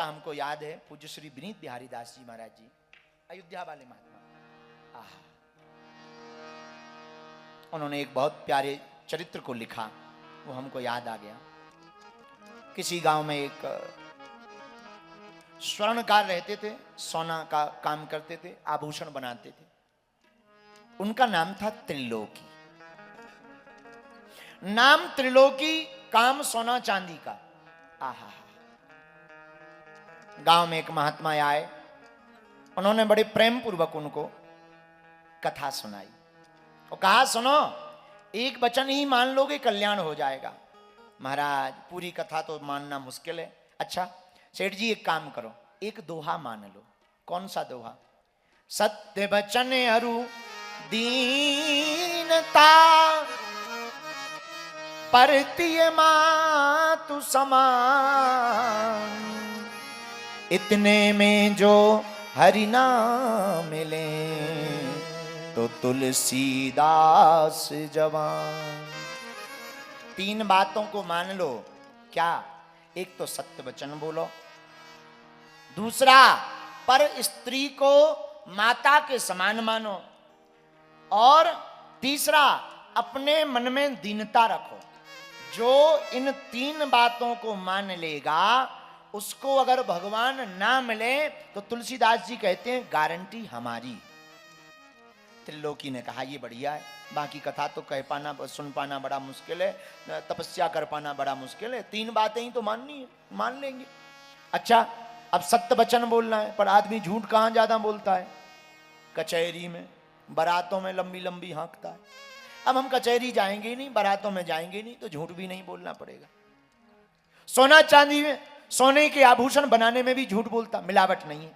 हमको याद है, पूज्य श्री विनीत बिहारी दास जी महाराज जी, अयोध्या वाले महात्मा, उन्होंने एक बहुत प्यारे चरित्र को लिखा, वो हमको याद आ गया। किसी गांव में एक स्वर्णकार रहते थे, सोना का काम करते थे, आभूषण बनाते थे। उनका नाम था त्रिलोकी। नाम त्रिलोकी, काम सोना चांदी का। आहा, गांव में एक महात्मा आए, उन्होंने बड़े प्रेम पूर्वक उनको कथा सुनाई और कहा, सुनो, एक वचन ही मान लोगे कल्याण हो जाएगा। महाराज, पूरी कथा तो मानना मुश्किल है। अच्छा सेठ जी, एक काम करो, एक दोहा मान लो। कौन सा दोहा? सत्य वचन अरु दीनता, परतिय मातु समान, इतने में जो हरि नाम मिले तो तुलसीदास जवान। तीन बातों को मान लो। क्या? एक तो सत्य वचन बोलो, दूसरा पर स्त्री को माता के समान मानो, और तीसरा अपने मन में दीनता रखो। जो इन तीन बातों को मान लेगा, उसको अगर भगवान ना मिले तो तुलसीदास जी कहते हैं गारंटी हमारी। त्रिलोकी ने कहा, ये बढ़िया है, बाकी कथा तो कह पाना, सुन पाना बड़ा मुश्किल है, तपस्या कर पाना बड़ा मुश्किल है, तीन बातें ही तो माननी है, मान लेंगे। अच्छा, अब सत्य वचन बोलना है, पर आदमी झूठ कहां ज्यादा बोलता है? कचहरी में, बारातों में लंबी लंबी हाँकता है। अब हम कचहरी जाएंगे नहीं, बारातों में जाएंगे नहीं, तो झूठ भी नहीं बोलना पड़ेगा। सोना चांदी में, सोने के आभूषण बनाने में भी झूठ बोलता, मिलावट नहीं है।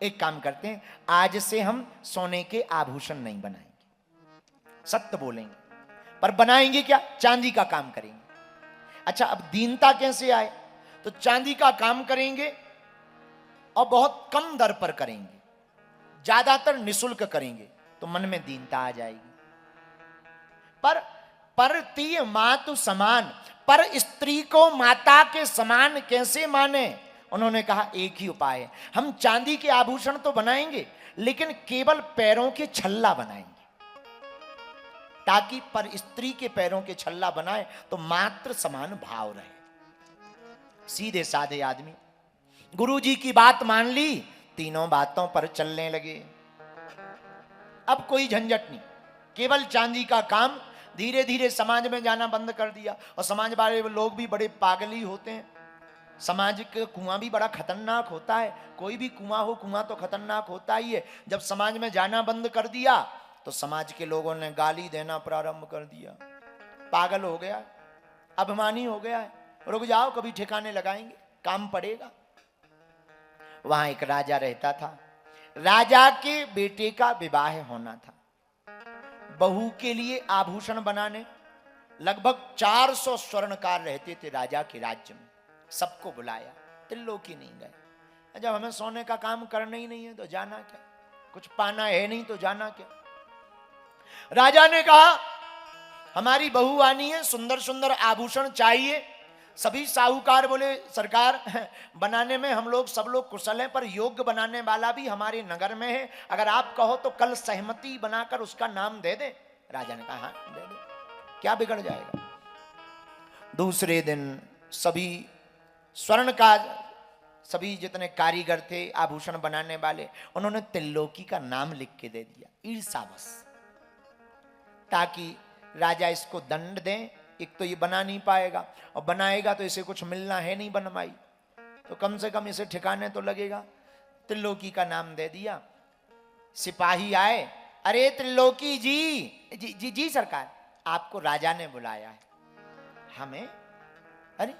एक काम करते हैं, आज से हम सोने के आभूषण नहीं बनाएंगे, सत्य बोलेंगे। पर बनाएंगे क्या? चांदी का काम करेंगे। अच्छा, अब दीनता कैसे आए? तो चांदी का काम करेंगे और बहुत कम दर पर करेंगे, ज्यादातर निशुल्क करेंगे, तो मन में दीनता आ जाएगी। पर परतीय मातु समान, पर स्त्री को माता के समान कैसे माने? उन्होंने कहा, एक ही उपाय है, हम चांदी के आभूषण तो बनाएंगे, लेकिन केवल पैरों के छल्ला बनाएंगे, ताकि पर स्त्री के पैरों के छल्ला बनाए तो मात्र समान भाव रहे। सीधे साधे आदमी गुरुजी की बात मान ली, तीनों बातों पर चलने लगे। अब कोई झंझट नहीं, केवल चांदी का काम। धीरे धीरे समाज में जाना बंद कर दिया, और समाज वाले लोग भी बड़े पागल ही होते हैं। समाज का कुआं भी बड़ा खतरनाक होता है, कोई भी कुआं हो, कुआं तो खतरनाक होता ही है। जब समाज में जाना बंद कर दिया तो समाज के लोगों ने गाली देना प्रारंभ कर दिया। पागल हो गया, अभिमानी हो गया है, रुक जाओ, कभी ठिकाने लगाएंगे, काम पड़ेगा। वहां एक राजा रहता था, राजा के बेटे का विवाह होना था। बहू के लिए आभूषण बनाने लगभग 400 स्वर्णकार रहते थे राजा के राज्य में। सबको बुलाया, त्रिलोकी नहीं गए। जब हमें सोने का काम करना ही नहीं है तो जाना क्या, कुछ पाना है नहीं तो जाना क्या। राजा ने कहा, हमारी बहू आनी है, सुंदर सुंदर आभूषण चाहिए। सभी साहूकार बोले, सरकार बनाने में हम लोग सब लोग कुशल हैं, पर योग्य बनाने वाला भी हमारे नगर में है, अगर आप कहो तो कल सहमति बनाकर उसका नाम दे दे। राजा ने कहा, हाँ दे दे, क्या बिगड़ जाएगा। दूसरे दिन सभी स्वर्ण का, सभी जितने कारीगर थे आभूषण बनाने वाले, उन्होंने त्रिलोकी का नाम लिख के दे दिया, ईर्षावश, ताकि राजा इसको दंड दें। एक तो ये बना नहीं पाएगा, और बनाएगा तो इसे कुछ मिलना है नहीं बनवाई, तो कम से कम इसे ठिकाने तो लगेगा। त्रिलोकी का नाम दे दिया। सिपाही आए, अरे त्रिलोकी जी, जी जी, जी सरकार, आपको राजा ने बुलाया है। हमें? अरे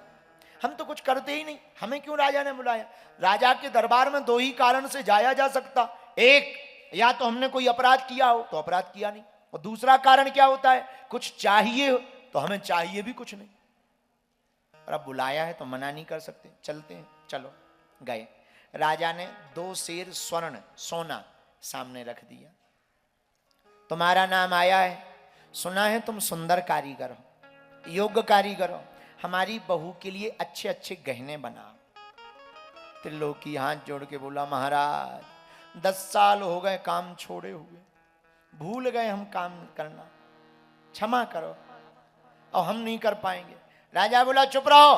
हम तो कुछ करते ही नहीं, हमें क्यों राजा ने बुलाया? राजा के दरबार में दो ही कारण से जाया जा सकता, एक, या तो हमने कोई अपराध किया हो, तो अपराध किया नहीं, और दूसरा कारण क्या होता है, कुछ चाहिए हो, तो हमें चाहिए भी कुछ नहीं। और अब बुलाया है तो मना नहीं कर सकते, चलते हैं, चलो। गए, राजा ने 2 सेर स्वर्ण सोना सामने रख दिया। तुम्हारा नाम आया है, सुना है तुम सुंदर कारीगर हो, योग्य कारीगर हो, हमारी बहू के लिए अच्छे अच्छे गहने बनाओ। त्रिलोकी हाथ जोड़ के बोला, महाराज 10 साल हो गए काम छोड़े हुए, भूल गए हम काम करना, क्षमा करो, और हम नहीं कर पाएंगे। राजा बोला, चुप रहो,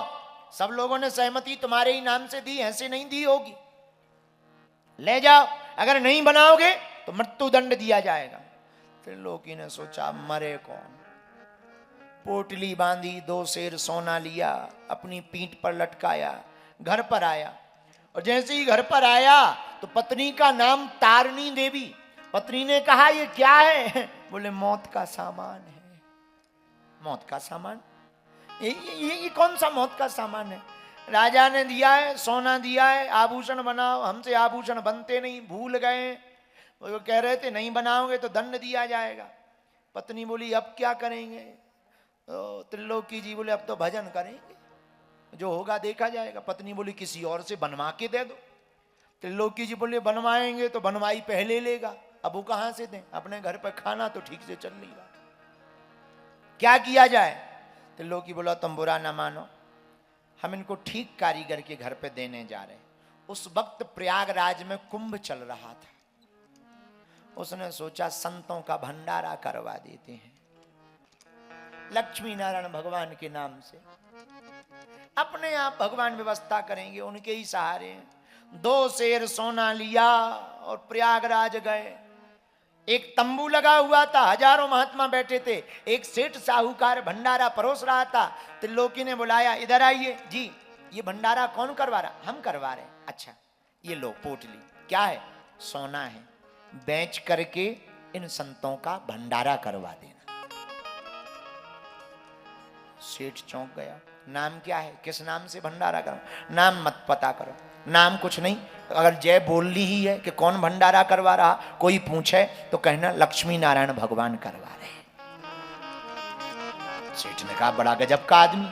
सब लोगों ने सहमति तुम्हारे ही नाम से दी, ऐसे नहीं दी होगी, ले जाओ, अगर नहीं बनाओगे तो मृत्युदंड दिया जाएगा। त्रिलोकी ने सोचा, मरे कौन, पोटली बांधी, 2 सेर सोना लिया, अपनी पीठ पर लटकाया, घर पर आया। और जैसे ही घर पर आया तो पत्नी का नाम तारणी देवी। पत्नी ने कहा, ये क्या है? बोले, मौत का सामान है। मौत का सामान? ये कौन सा मौत का सामान है? राजा ने दिया है, सोना दिया है, आभूषण बनाओ। हमसे आभूषण बनते नहीं, भूल गए। वो कह रहे थे नहीं बनाओगे तो दंड दिया जाएगा। पत्नी बोली, अब क्या करेंगे? तो त्रिलोकी जी बोले, अब तो भजन करेंगे, जो होगा देखा जाएगा। पत्नी बोली, किसी और से बनवा के दे दो। त्रिलोकी जी बोले, बनवाएंगे तो बनवाई पहले लेगा, अब वो कहां से दें? अपने घर पर खाना तो ठीक से चल नहीं रहा, क्या किया जाए? त्रिलोकी बोला, तुम बुरा ना मानो, हम इनको ठीक कारीगर के घर पे देने जा रहे। उस वक्त प्रयागराज में कुंभ चल रहा था। उसने सोचा, संतों का भंडारा करवा देते हैं, लक्ष्मी नारायण भगवान के नाम से, अपने आप भगवान व्यवस्था करेंगे, उनके ही सहारे। 2 सेर सोना लिया और प्रयागराज गए। एक तंबू लगा हुआ था, हजारों महात्मा बैठे थे। एक सेठ साहूकार भंडारा परोस रहा था। त्रिलोकी ने बुलाया, इधर आइए जी, ये भंडारा कौन करवा रहा? हम करवा रहे। अच्छा, ये लो पोटली, क्या है? सोना है, बेच करके इन संतों का भंडारा करवा देना। सेठ चौंक गया, नाम क्या है? किस नाम से भंडारा करो? नाम मत पता करो, नाम कुछ नहीं। अगर जय बोलनी ही है कि कौन भंडारा करवा रहा, कोई पूछे तो कहना लक्ष्मी नारायण भगवान करवा रहे। सेठ ने कहा, बड़ा गजब का आदमी,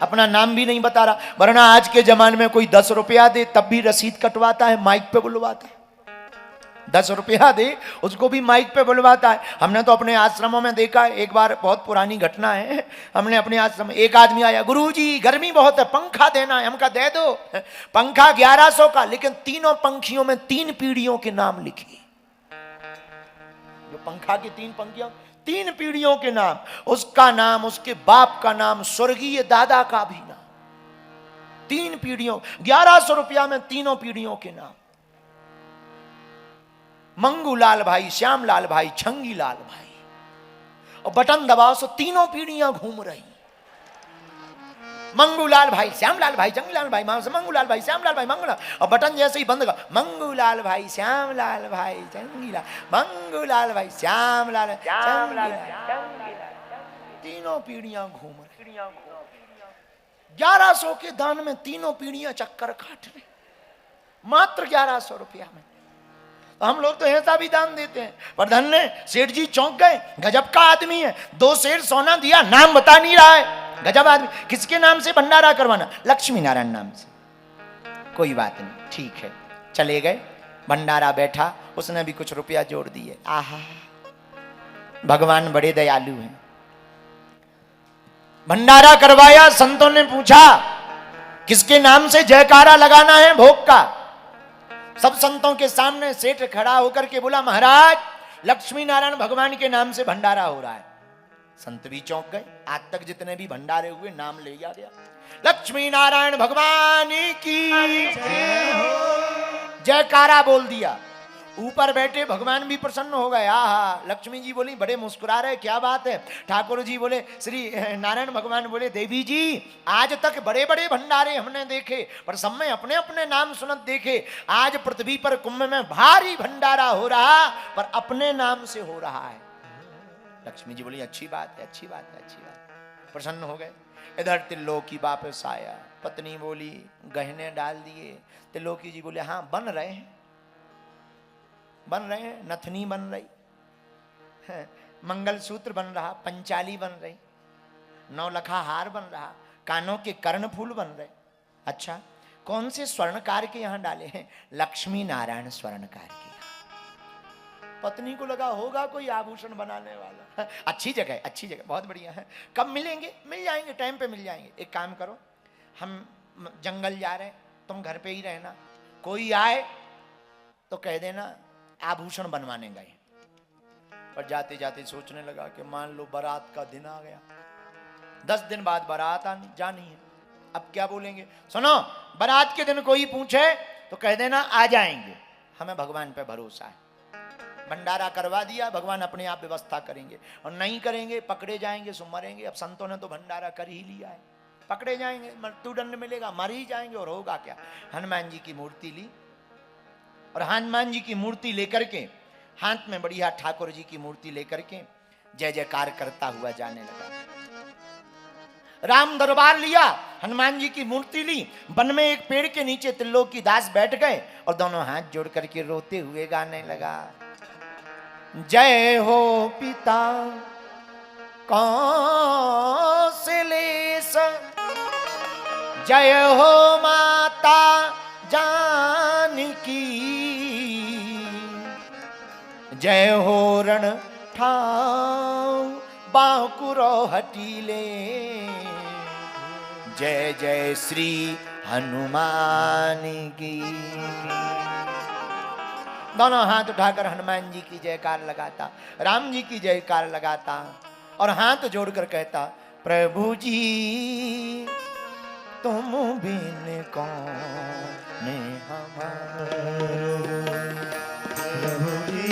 अपना नाम भी नहीं बता रहा। वरना आज के जमाने में कोई 10 रुपया दे तब भी रसीद कटवाता है, माइक पे बुलवाता है। 10 रुपया दे उसको भी माइक पे बुलवाता है। हमने तो अपने आश्रमों में देखा है, एक बार बहुत पुरानी घटना है, हमने अपने आश्रम में एक आदमी आया, गुरुजी गर्मी बहुत है, पंखा देना है। हम कहा दे दो। पंखा 1100 का, लेकिन तीनों पंखियों में 3 पीढ़ियों के नाम लिखे। जो पंखा की 3 पंखियों, 3 पीढ़ियों के नाम, उसका नाम, उसके बाप का नाम, स्वर्गीय दादा का भी नाम, 3 पीढ़ियों, 1100 रुपया में तीनों पीढ़ियों के नाम। मंगूलाल भाई, श्यामलाल भाई, छंगीलाल भाई, और बटन दबाओ तो तीनों पीढ़ियां घूम रही। मंगूलाल भाई, श्यामलाल भाई, छंगीलाल भाई, मंगूलाल भाई, श्यामलाल भाई, मंगूलाल, और बटन जैसे ही बंद कर, मंगूलाल भाई, श्यामलाल भाई, छंगीलाल, मंगूलाल भाई, श्यामलाल, तीनों पीढ़ियां घूम रही। 1100 के दान में तीनों पीढ़ियां चक्कर काट रही, मात्र 1100 रुपया में। हम लोग तो ऐसा भी दान देते हैं, पर धन्य सेठ जी चौंक गए, गजब का आदमी है, 2 सेर सोना दिया, नाम बता नहीं रहा है, गजब आदमी। किसके नाम से भंडारा करवाना? लक्ष्मी नारायण नाम से। कोई बात नहीं, ठीक है। चले गए, भंडारा बैठा, उसने भी कुछ रुपया जोड़ दिए। आहा, भगवान बड़े दयालु हैं। भंडारा करवाया, संतों ने पूछा किसके नाम से जयकारा लगाना है भोग का? सब संतों के सामने सेठ खड़ा होकर के बोला, महाराज लक्ष्मी नारायण भगवान के नाम से भंडारा हो रहा है। संत भी चौंक गए, आज तक जितने भी भंडारे हुए नाम ले लिया गया। लक्ष्मी नारायण भगवान की जय हो, जयकारा बोल दिया। ऊपर बैठे भगवान भी प्रसन्न हो गए। आहा, लक्ष्मी जी बोली, बड़े मुस्कुरा रहे, क्या बात है? ठाकुर जी बोले, श्री नारायण भगवान बोले, देवी जी आज तक बड़े बड़े भंडारे हमने देखे, पर सब में अपने अपने नाम सुनत देखे। आज पृथ्वी पर कुंभ में भारी भंडारा हो रहा, पर अपने नाम से हो रहा है। लक्ष्मी जी बोली, अच्छी बात है, अच्छी बात है, अच्छी बात है। प्रसन्न हो गए। इधर त्रिलोकी वापस आया, पत्नी बोली, गहने डाल दिए। त्रिलोकी जी बोले, हाँ बन रहे हैं, बन रहे हैं, नथनी बन रही है, मंगलसूत्र बन रहा, पंचाली बन रही, 9 लखा हार बन रहा, कानों के कर्णफूल बन रहे। अच्छा, कौन से स्वर्णकार के यहाँ डाले हैं? लक्ष्मी नारायण स्वर्णकार के। पत्नी को लगा होगा कोई आभूषण बनाने वाला। अच्छी जगह, अच्छी जगह, बहुत बढ़िया है। कब मिलेंगे? मिल जाएंगे, टाइम पे मिल जाएंगे। एक काम करो, हम जंगल जा रहे हैं, तुम घर पे ही रहना, कोई आए तो कह देना आभूषण बनवाने गए। पर जाते जाते सोचने लगा कि मान लो बारात का दिन आ गया, 10 दिन बाद बारात आनी जानी है, अब क्या बोलेंगे? सुनो, बारात के दिन कोई पूछे तो कह देना आ जाएंगे, हमें भगवान पे भरोसा है, भंडारा करवा दिया, भगवान अपने आप व्यवस्था करेंगे, और नहीं करेंगे पकड़े जाएंगे, सो मरेंगे। अब संतों ने तो भंडारा कर ही लिया है, पकड़े जाएंगे, मृत्युदंड मिलेगा, मर ही जाएंगे, और होगा क्या? हनुमान जी की मूर्ति ली, और हनुमान जी की मूर्ति लेकर के हाथ में बढ़िया ठाकुर जी की मूर्ति लेकर के जय जयकार करता हुआ जाने लगा। राम दरबार लिया, हनुमान जी की मूर्ति ली, वन में एक पेड़ के नीचे त्रिलोकी दास बैठ गए और दोनों हाथ जोड़ करके रोते हुए गाने लगा, जय हो पिता कौशलेश, जय हो माता जानकी, जय हो रण ठाव बांकुरो हटीले, जय जय श्री हनुमान की। दोनों हाथ उठाकर हनुमान जी की जयकार लगाता, राम जी की जयकार लगाता, और हाथ जोड़कर कहता, प्रभु जी तुम बिन कौन हमारा, प्रभु जी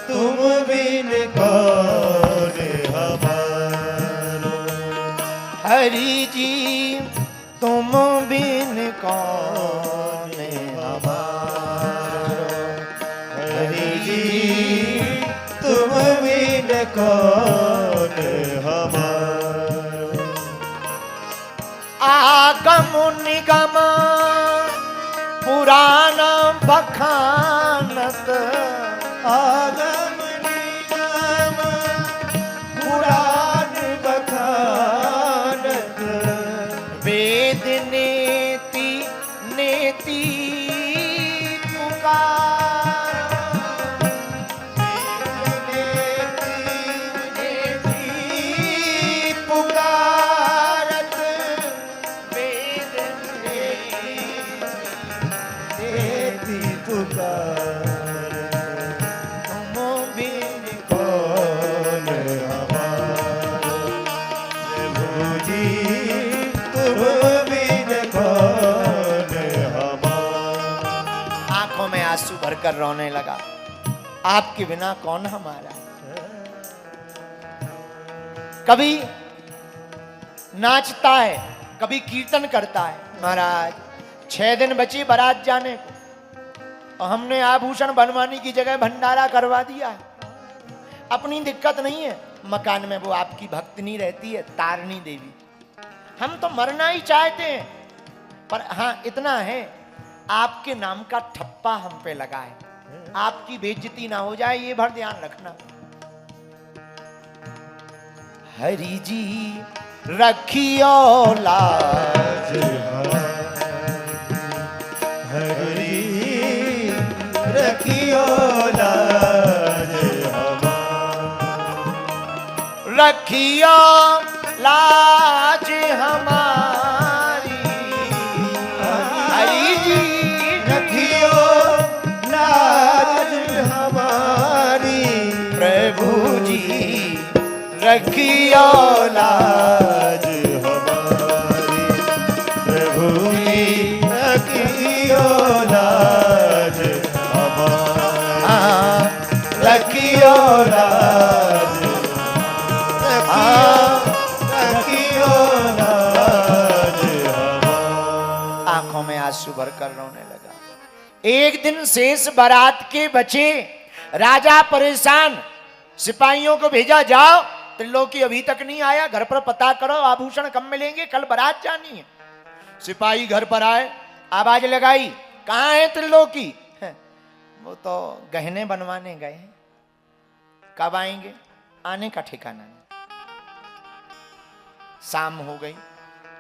तुम बिन कौन हमारा, हरि जी तुम बिन कौन हमारा, हरि जी तुम बिन कौन हमारा, आगम निगम पुराण बखानत, आगम निगम पुराण बखानत, वेद नेति नेति पुकार, पुकारत, वेद नेति पुकारत, तुम बिन कौन हमारा, प्रभु जी तुम बिन कौन हमारा। आंखों में आंसू भरकर रोने लगा, आपके बिना कौन हमारा। कभी नाचता है, कभी कीर्तन करता है। महाराज 6 दिन बची बारात जाने को, और हमने आभूषण बनवाने की जगह भंडारा करवा दिया है। अपनी दिक्कत नहीं है, मकान में वो आपकी भक्तनी रहती है, तारणी देवी। हम तो मरना ही चाहते हैं, पर हाँ इतना है, आपके नाम का ठप्पा हम पे लगा है, आपकी बेइज्जती ना हो जाए, ये भर ध्यान रखना। हरि जी रखियो लाज, हरि रखियो लाज हमारी, रखियो लाज हमारी, हरि जी रखियो लाज हमारी, प्रभु जी रखियो लाज हमारी, प्रभु जी रखियो लाज हमारी, रखियो लाज, रखियो लाज हमारी। आंखों में आंसू भरकर रोने लगा। एक दिन शेष बारात के बचे, राजा परेशान, सिपाहियों को भेजा, जाओ त्रिलोकी अभी तक नहीं आया, घर पर पता करो, आभूषण कब मिलेंगे, कल बारात जानी है। सिपाही घर पर आए, आवाज लगाई, कहाँ है त्रिलोकी? वो तो गहने बनवाने गए हैं, कब आएंगे? आने का ठिकाना नहीं। शाम हो गई,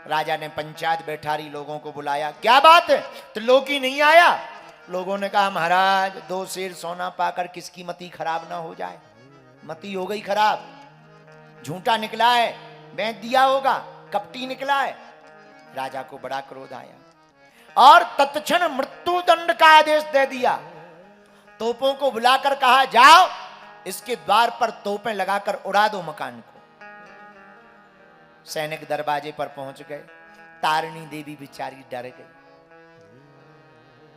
राजा ने पंचायत बैठारी लोगों को बुलाया, क्या बात है, त्रिलोकी नहीं आया? लोगों ने कहा, महाराज 2 शेर सोना पाकर किसकी मति खराब ना हो जाए। मति हो गई खराब, झूठा निकला है, बेच दिया होगा, कपटी निकला है। राजा को बड़ा क्रोध आया और तत्क्षण मृत्यु दंड का आदेश दे दिया। तोपों को बुलाकर कहा, जाओ इसके द्वार पर तोपें लगाकर उड़ा दो मकान को। सैनिक दरवाजे पर पहुंच गए। तारिणी देवी बेचारी डर गई,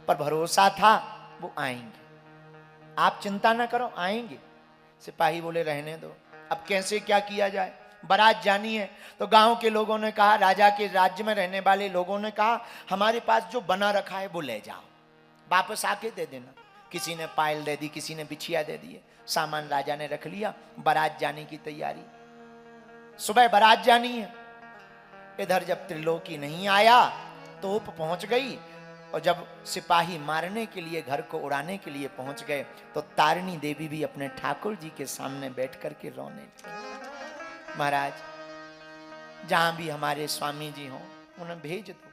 पर भरोसा था वो आएंगे, आप चिंता ना करो आएंगे। सिपाही बोले रहने दो, अब कैसे क्या किया जाए, बारात जानी है। तो गांव के लोगों ने कहा, राजा के राज्य में रहने वाले लोगों ने कहा, हमारे पास जो बना रखा है वो ले जाओ, वापस आके दे देना। किसी ने पायल दे दी, किसी ने बिछिया दे दिए, सामान राजा ने रख लिया। बारात जाने की तैयारी, सुबह बारात जानी है। इधर जब त्रिलोकी नहीं आया, तोप पहुंच गई, और जब सिपाही मारने के लिए, घर को उड़ाने के लिए पहुंच गए, तो तारिणी देवी भी अपने ठाकुर जी के सामने बैठ करके रोने लगी। महाराज, जहां भी हमारे स्वामी जी हों उन्हें भेज दो,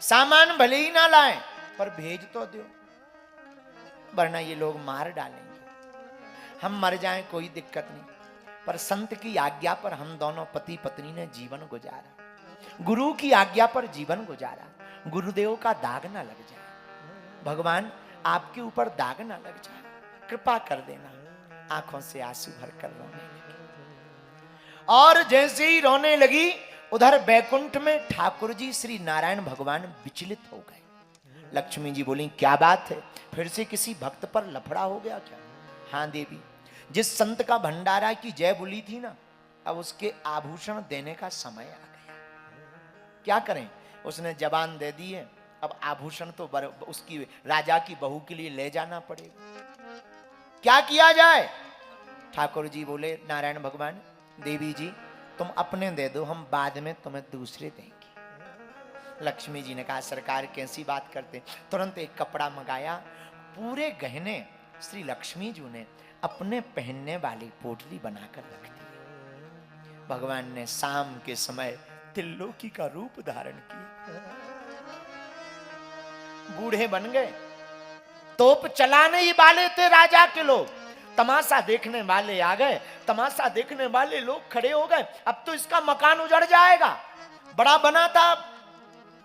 सामान भले ही ना लाएं पर भेज तो दो, वरना ये लोग मार डालेंगे। हम मर जाएं कोई दिक्कत नहीं, पर संत की आज्ञा पर हम दोनों पति पत्नी ने जीवन गुजारा, गुरु की आज्ञा पर जीवन गुजारा, गुरुदेव का दाग ना लग जाए, भगवान आपके ऊपर दाग ना लग जाए, कृपा कर देना। आंखों से आंसू भरकर रोने लगी। और जैसे ही रोने लगी, उधर बैकुंठ में ठाकुर जी श्री नारायण भगवान विचलित हो गए। लक्ष्मी जी बोली, क्या बात है, फिर से किसी भक्त पर लफड़ा हो गया क्या? हाँ देवी, जिस संत का भंडारा की जय बोली थी ना, अब उसके आभूषण देने का समय आ गया। क्या करें, उसने जबान दे दी है, अब आभूषण तो उसकी राजा की बहू के लिए ले जाना पड़ेगा। क्या किया जाए? ठाकुर जी बोले, नारायण भगवान, देवी जी तुम अपने दे दो, हम बाद में तुम्हें दूसरे देंगे। लक्ष्मी जी ने कहा, सरकार कैसी बात करते। तुरंत एक कपड़ा मंगाया, पूरे गहने श्री लक्ष्मी जी ने अपने पहनने वाली पोटली बनाकर रख दी। भगवान ने शाम के समय त्रिलोकी का रूप धारण किया, बूढ़े बन गए। तोप चलाने ही वाले थे राजा के लोग, तमाशा देखने वाले आ गए, तमाशा देखने वाले लोग खड़े हो गए। अब तो इसका मकान उजड़ जाएगा। बड़ा बना था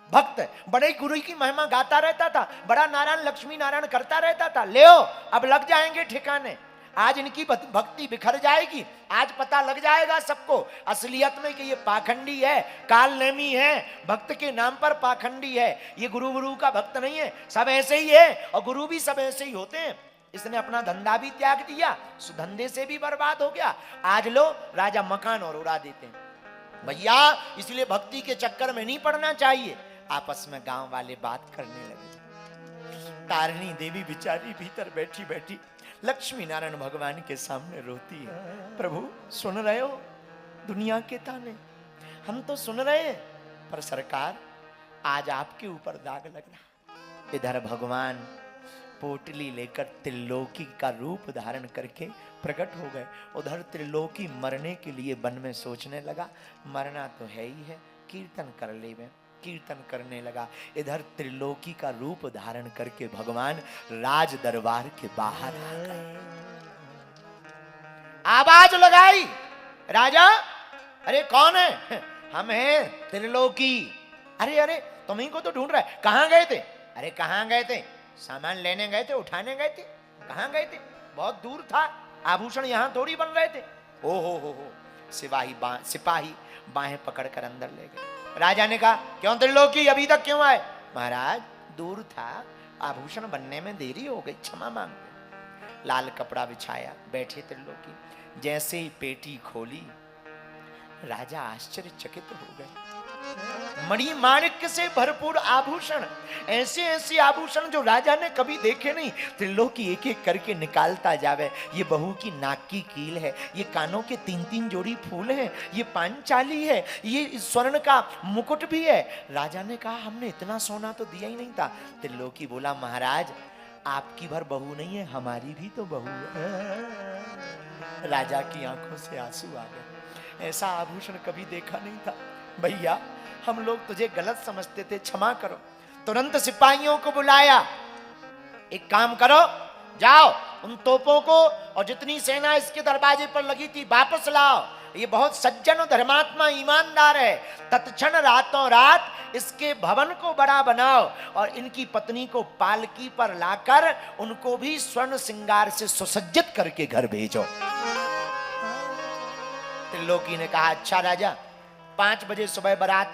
भक्त, बड़े गुरु की महिमा गाता रहता था, बड़ा नारायण लक्ष्मी नारायण करता रहता था, ले अब लग जाएंगे ठिकाने। आज इनकी भक्ति बिखर जाएगी, आज पता लग जाएगा सबको असलियत में कि ये पाखंडी है, कालनेमी है, भक्त के नाम पर पाखंडी है, ये गुरु का भक्त नहीं है, सब ऐसे ही है, और गुरु भी सब ऐसे ही होते हैं। इसने अपना धंधा भी त्याग दिया, धंधे से भी बर्बाद हो गया। आज लो राजा मकान और उड़ा देते हैं। भैया, इसलिए भक्ति के चक्कर में नहीं पड़ना चाहिए। आपस में गांव वाले बात करने लगे। तारिणी देवी बेचारी भीतर बैठी बैठी लक्ष्मी नारायण भगवान के सामने रोती है, प्रभु सुन रहे हो दुनिया के ताने, हम तो सुन रहे हैं, पर सरकार आज आपके ऊपर दाग लग रहा। इधर भगवान पोटली लेकर त्रिलोकी का रूप धारण करके प्रकट हो गए। उधर त्रिलोकी मरने के लिए वन में सोचने लगा, मरना तो है ही है, कीर्तन कर ले। में कीर्तन करने लगा। इधर त्रिलोकी का रूप धारण करके भगवान राज दरबार के बाहर आ गए। आवाज लगाई, राजा, अरे कौन है? हम हैं त्रिलोकी। अरे अरे, तुम्ही को तो ढूंढ रहा है, कहां गए थे? अरे कहां गए थे? सामान लेने गए थे, उठाने गए थे। कहां गए थे? बहुत दूर था, आभूषण यहां थोड़ी बन रहे थे। ओ हो, सिपाही बाहें पकड़कर अंदर ले गए। राजा ने कहा, क्यों त्रिलोकी, अभी तक क्यों आए? महाराज दूर था, आभूषण बनने में देरी हो गई, क्षमा मांगते। लाल कपड़ा बिछाया, बैठे त्रिलोकी। जैसे ही पेटी खोली, राजा आश्चर्यचकित हो गए। मणि माणिक्य से भरपूर आभूषण, ऐसे ऐसे आभूषण जो राजा ने कभी देखे नहीं। त्रिलोकी एक एक करके निकालता जावे। ये बहू की नाक की कील है, ये कानों के 3-3 जोड़ी फूल हैं, ये पांचाली है, ये स्वर्ण का मुकुट भी है। राजा ने कहा, हमने इतना सोना तो दिया ही नहीं था। त्रिलोकी बोला, महाराज आपकी भर बहू नहीं है, हमारी भी तो बहू है। राजा की आंखों से आंसू आ गए। ऐसा आभूषण कभी देखा नहीं था। भैया, हम लोग तुझे गलत समझते थे, क्षमा करो। तुरंत सिपाहियों को बुलाया, एक काम करो, जाओ उन तोपों को और जितनी सेना इसके दरवाजे पर लगी थी वापस लाओ। ये बहुत सज्जन और धर्मात्मा ईमानदार है, तत्क्षण रातों रात इसके भवन को बड़ा बनाओ और इनकी पत्नी को पालकी पर लाकर उनको भी स्वर्ण श्रृंगार से सुसज्जित करके घर भेजो। त्रिलोकी ने कहा अच्छा राजा, 5 बजे सुबह बारात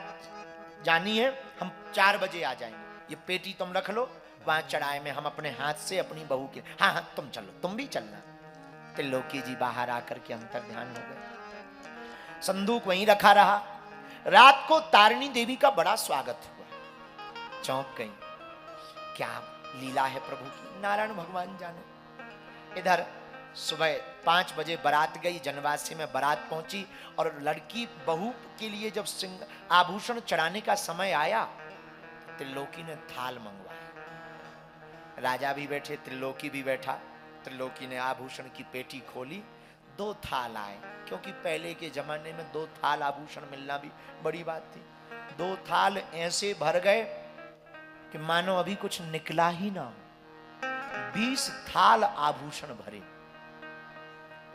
जानी है, हम 4 बजे आ जाएंगे। ये पेटी तुम रख लो, वहां चढ़ाए में हम अपने हाथ से अपनी बहू के, हाँ हाँ तुम चलो, तुम भी चलना। त्रिलोकी जी बाहर आकर के अंतर ध्यान हो गए, संदूक वहीं रखा रहा। रात को तारिणी देवी का बड़ा स्वागत हुआ, चौंक गई, क्या लीला है प्रभु की, नारायण भगवान जाने। इधर सुबह 5 बजे बारात गई, जनवासी में बारात पहुंची और लड़की बहू के लिए जब आभूषण चढ़ाने का समय आया, त्रिलोकी ने थाल मंगवाया। राजा भी बैठे, त्रिलोकी भी बैठा। त्रिलोकी ने आभूषण की पेटी खोली, 2 थाल आए, क्योंकि पहले के जमाने में 2 थाल आभूषण मिलना भी बड़ी बात थी। 2 थाल ऐसे भर गए कि मानो अभी कुछ निकला ही ना हो। 20 थाल आभूषण भरे।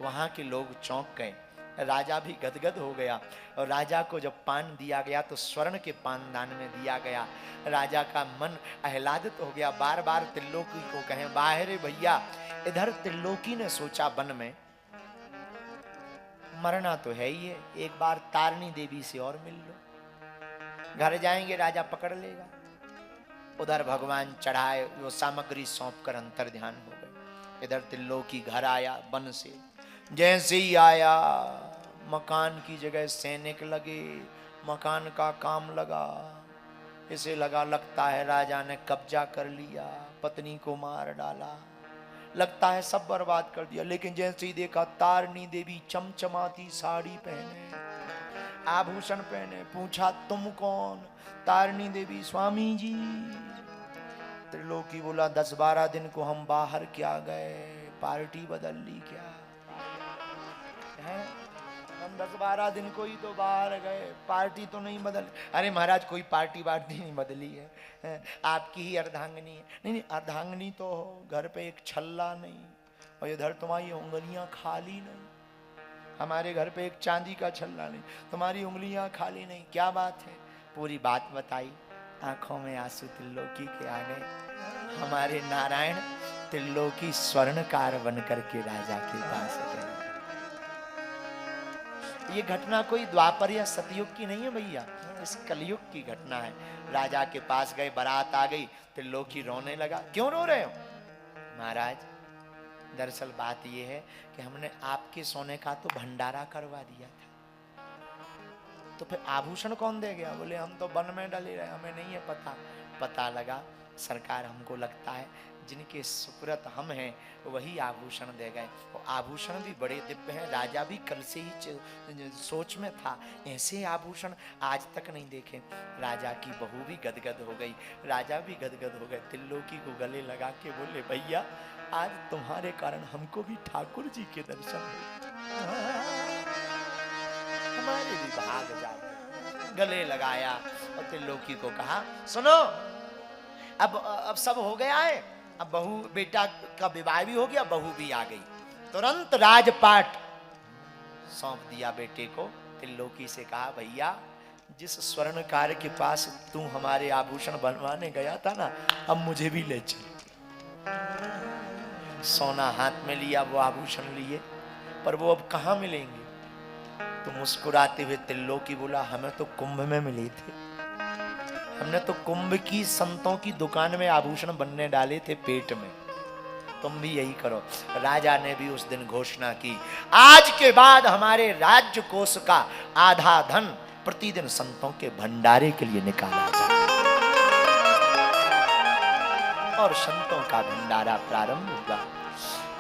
वहां के लोग चौंक गए, राजा भी गदगद हो गया। और राजा को जब पान दिया गया तो स्वर्ण के पानदान में दिया गया। राजा का मन आह्लादित हो गया, बार बार त्रिलोकी को कहें बाहर भैया। इधर त्रिलोकी ने सोचा वन में मरना तो है ही है, एक बार तारिणी देवी से और मिल लो, घर जाएंगे राजा पकड़ लेगा। उधर भगवान चढ़ाए वो सामग्री सौंप कर अंतर ध्यान हो गए। इधर त्रिलोकी घर आया वन से, जैसे ही आया मकान की जगह सैनिक लगे, मकान का काम लगा। इसे लगता है राजा ने कब्जा कर लिया, पत्नी को मार डाला, लगता है सब बर्बाद कर दिया। लेकिन जैसे ही देखा तारिणी देवी चमचमाती साड़ी पहने, आभूषण पहने, पूछा तुम कौन? तारिणी देवी स्वामी जी। त्रिलोकी बोला 10-12 दिन को हम बाहर क्या गए, पार्टी बदल ली क्या है? हम 10-12 दिन को ही तो बाहर गए, पार्टी तो नहीं बदल। अरे महाराज कोई पार्टी वार्टी नहीं बदली है, आपकी ही अर्धांगिनी है। नहीं अर्धांगिनी तो हो, घर पे एक छल्ला नहीं, और इधर तुम्हारी उंगलियां खाली नहीं। हमारे घर पे एक चांदी का छल्ला नहीं, तुम्हारी उंगलियां खाली नहीं। क्या बात है? पूरी बात बताई। आंखों में आंसू त्रिलोकी के आ गए। हमारे नारायण त्रिलोकी स्वर्णकार बन करके राजा के पास गए। ये घटना कोई द्वापर या सतयुग की नहीं है भैया, इस कलयुग की घटना है। राजा के पास गए, बारात आ गई, त्रिलोकी रोने लगा। क्यों रो रहे हो? महाराज दरअसल बात ये है कि हमने आपके सोने का तो भंडारा करवा दिया था, तो फिर आभूषण कौन दे गया? बोले हम तो वन में डले रहे, हमें नहीं है पता। पता लगा सरकार, हमको लगता है जिनके सुपुरत हम हैं वही आभूषण दे गए। वो आभूषण भी बड़े दिव्य हैं, राजा भी कल से ही सोच में था ऐसे आभूषण आज तक नहीं देखे। राजा की बहू भी गदगद हो गई, राजा भी गदगद हो गए। त्रिलोकी को गले लगा के बोले भैया आज तुम्हारे कारण हमको भी ठाकुर जी के दर्शन हुए, हमारे भी भाग जाए। गले लगाया और त्रिलोकी को कहा सुनो, अब सब हो गया है, अब बहू बेटा का विवाह भी हो गया, बहू भी आ गई। तुरंत राजपाट सौंप दिया बेटे को। त्रिलोकी से कहा भैया जिस स्वर्णकार के पास तू हमारे आभूषण बनवाने गया था ना, अब मुझे भी ले चल। सोना हाथ में लिया, वो आभूषण लिए, पर वो अब कहाँ मिलेंगे? तो मुस्कुराते हुए त्रिलोकी बोला हमें तो कुंभ में मिले थे, हमने तो कुंभ की संतों की दुकान में आभूषण बनने डाले थे पेट में, तुम भी यही करो। राजा ने भी उस दिन घोषणा की आज के बाद हमारे राज्य कोष का आधा धन प्रतिदिन संतों के भंडारे के लिए निकाला जाए। और संतों का भंडारा प्रारंभ हुआ।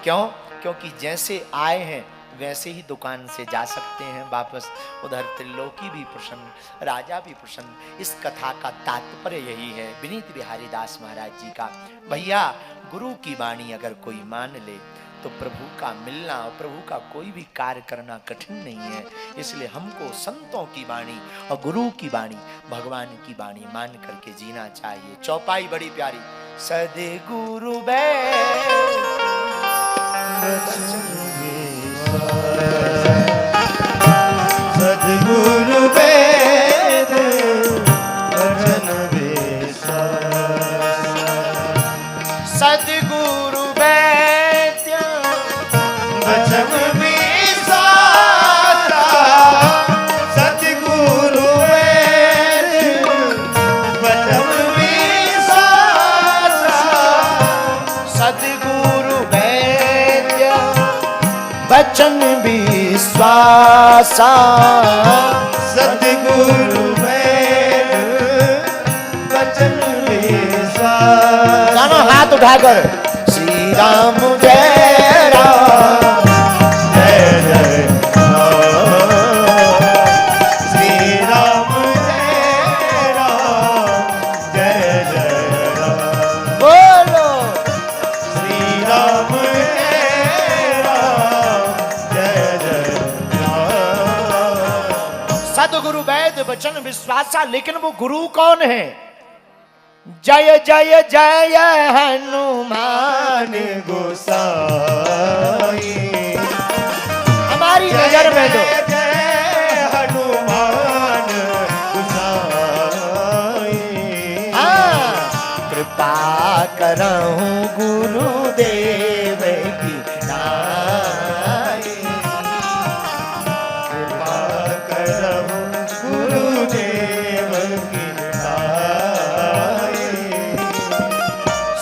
क्यों? क्योंकि जैसे आए हैं वैसे ही दुकान से जा सकते हैं वापस। उधर त्रिलोकी भी प्रसन्न, राजा भी प्रसन्न। इस कथा का तात्पर्य यही है विनीत बिहारी दास महाराज जी का, भैया गुरु की वाणी अगर कोई मान ले तो प्रभु का मिलना और प्रभु का कोई भी कार्य करना कठिन नहीं है। इसलिए हमको संतों की वाणी और गुरु की वाणी, भगवान की वाणी मान करके जीना चाहिए। चौपाई बड़ी प्यारी, सदे गुरु बै विश्वासा सतगुरु वेद वचन विश्वास। गाना हाथ उठाकर श्री राम जय राम जय जय राम। श्री राम जय राम जय जय राम। बोलो श्री राम जय राम जय जय राम। सदगुरु वैद वचन विश्वासा, लेकिन वो गुरु कौन है? जय जय जय हनुमान गोसाई हमारी नजर में तो जय हनुमान गोसाई। हाँ, कृपा करहूं गुरुदेव की नाई। कृपा करहु गुरुदेव की नाई।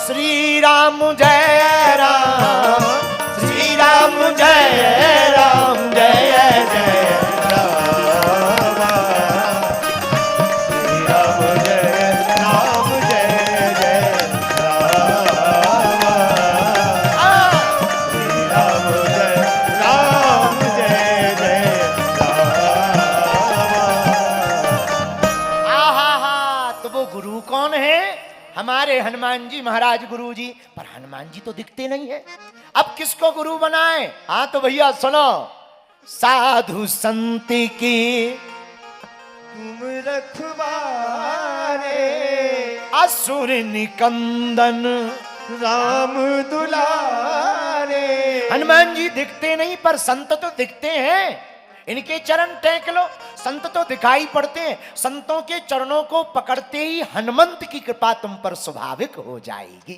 श्री राम जय राम, श्री राम जय राम जय जय राम। श्री राम जय राम जय जय राम। श्री राम जय राम जय जय राम। आहा हा, तो वो गुरु कौन है? हमारे हनुमान जी महाराज गुरु जी। पर हनुमान जी तो दिखते नहीं है, अब किसको गुरु बनाए? हाँ तो भैया सुनो, साधु संत की तुम रखवारे असुर निकंदन। राम दुलारे। हनुमान जी दिखते नहीं पर संत तो दिखते हैं। इनके चरण टेक लो, संत तो दिखाई पड़ते हैं। संतों के चरणों को पकड़ते ही हनुमंत की कृपा तुम पर स्वाभाविक हो जाएगी।